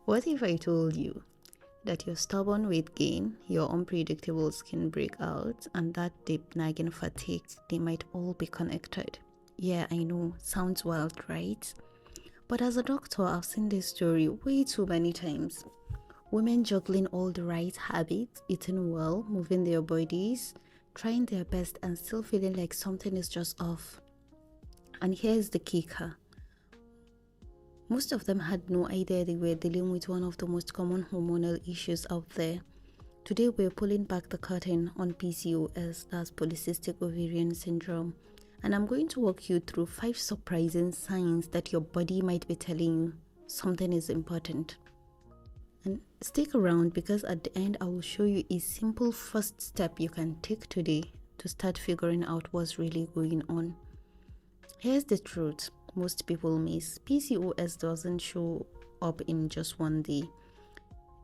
What if I told you that your stubborn weight gain, your unpredictable skin breakout, and that deep nagging fatigue, they might all be connected? Yeah, I know, sounds wild, right? But as a doctor, I've seen this story way too many times. Women juggling all the right habits, eating well, moving their bodies, trying their best, and still feeling like something is just off. And here's the kicker. Most of them had no idea they were dealing with one of the most common hormonal issues out there. Today we're pulling back the curtain on PCOS, that's Polycystic Ovarian Syndrome, and I'm going to walk you through 5 surprising signs that your body might be telling you something is important. And stick around, because at the end I will show you a simple first step you can take today to start figuring out what's really going on. Here's the truth most people miss. PCOS doesn't show up in just one day.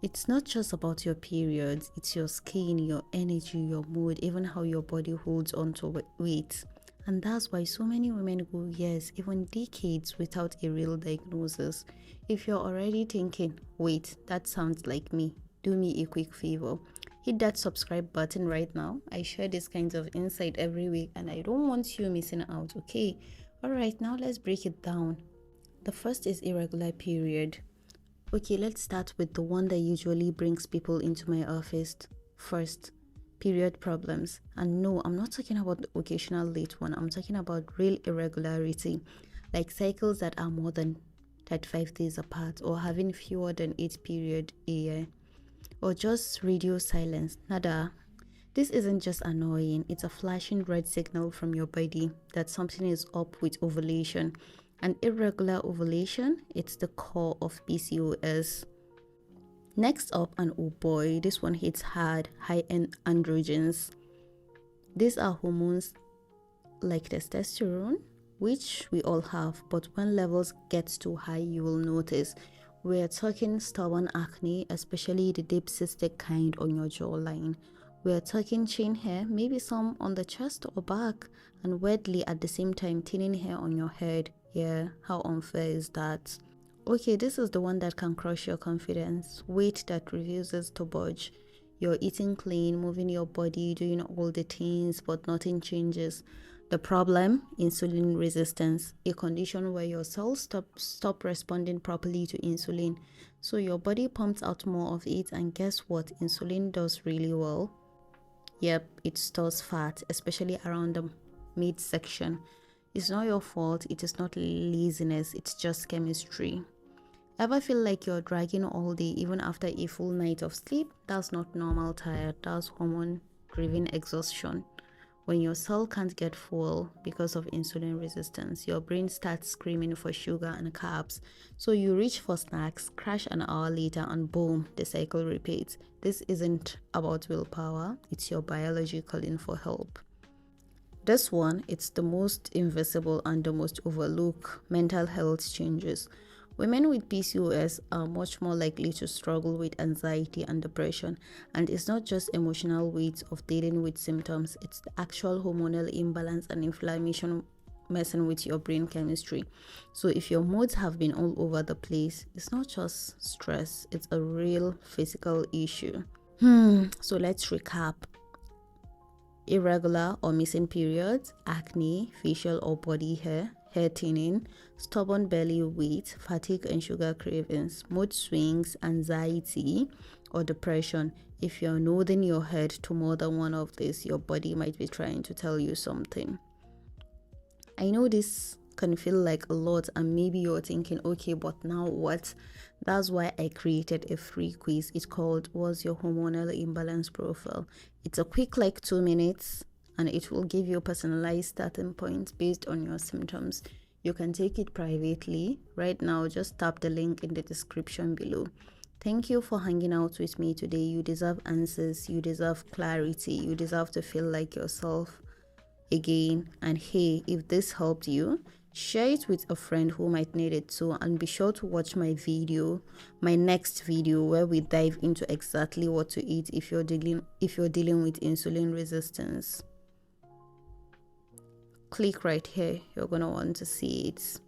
It's not just about your periods, it's your skin, your energy, your mood, even how your body holds on to weight. And that's why so many women go years, even decades, without a real diagnosis. If you're already thinking, wait, that sounds like me, do me a quick favor. Hit that subscribe button right now. I share these kinds of insight every week and I don't want you missing out, okay? Alright, now let's break it down. The first is irregular period. Okay, let's start with the one that usually brings people into my office. First, period problems. And no, I'm not talking about the occasional late one. I'm talking about real irregularity, like cycles that are more than 35 days apart, or having fewer than 8 periods a year, or just radio silence. Nada. This isn't just annoying, it's a flashing red signal from your body that something is up with ovulation. And irregular ovulation, it's the core of PCOS. Next up, and oh boy, this one hits hard, high-end androgens. These are hormones like testosterone, which we all have, but when levels get too high, you will notice. We're talking stubborn acne, especially the deep cystic kind on your jawline. We're talking chin hair, maybe some on the chest or back, and weirdly at the same time thinning hair on your head. Yeah, how unfair is that? Okay, this is the one that can crush your confidence. Weight that refuses to budge. You're eating clean, moving your body, doing all the things, but nothing changes. The problem? Insulin resistance, a condition where your cells stop responding properly to insulin. So your body pumps out more of it, and guess what? Insulin does really well. Yep, it stores fat, especially around the midsection. It's not your fault, it is not laziness, it's just chemistry. Ever feel like you're dragging all day even after a full night of sleep? That's not normal tired, that's hormone-driven exhaustion. When your cell can't get full because of insulin resistance, your brain starts screaming for sugar and carbs. So you reach for snacks, crash an hour later, and boom, the cycle repeats. This isn't about willpower, it's your biology calling for help. This one, it's the most invisible and the most overlooked mental health changes. Women with PCOS are much more likely to struggle with anxiety and depression, and it's not just emotional weight of dealing with symptoms, it's the actual hormonal imbalance and inflammation messing with your brain chemistry. So if your moods have been all over the place, it's not just stress, it's a real physical issue. So let's recap. Irregular or missing periods, acne, facial or body hair thinning, stubborn belly weight, fatigue and sugar cravings, mood swings, anxiety or depression. If you're nodding your head to more than one of these, your body might be trying to tell you something. I know this can feel like a lot, and maybe you're thinking, okay, but now what? That's why I created a free quiz. It's called What's Your Hormonal Imbalance Profile? It's a quick 2 minutes, and it will give you personalized starting points based on your symptoms. You can take it privately. Right now, just tap the link in the description below. Thank you for hanging out with me today. You deserve answers, you deserve clarity, you deserve to feel like yourself again. And hey, if this helped you, share it with a friend who might need it too, and be sure to watch my next video where we dive into exactly what to eat if you're dealing with insulin resistance. Click right here, you're gonna want to see it.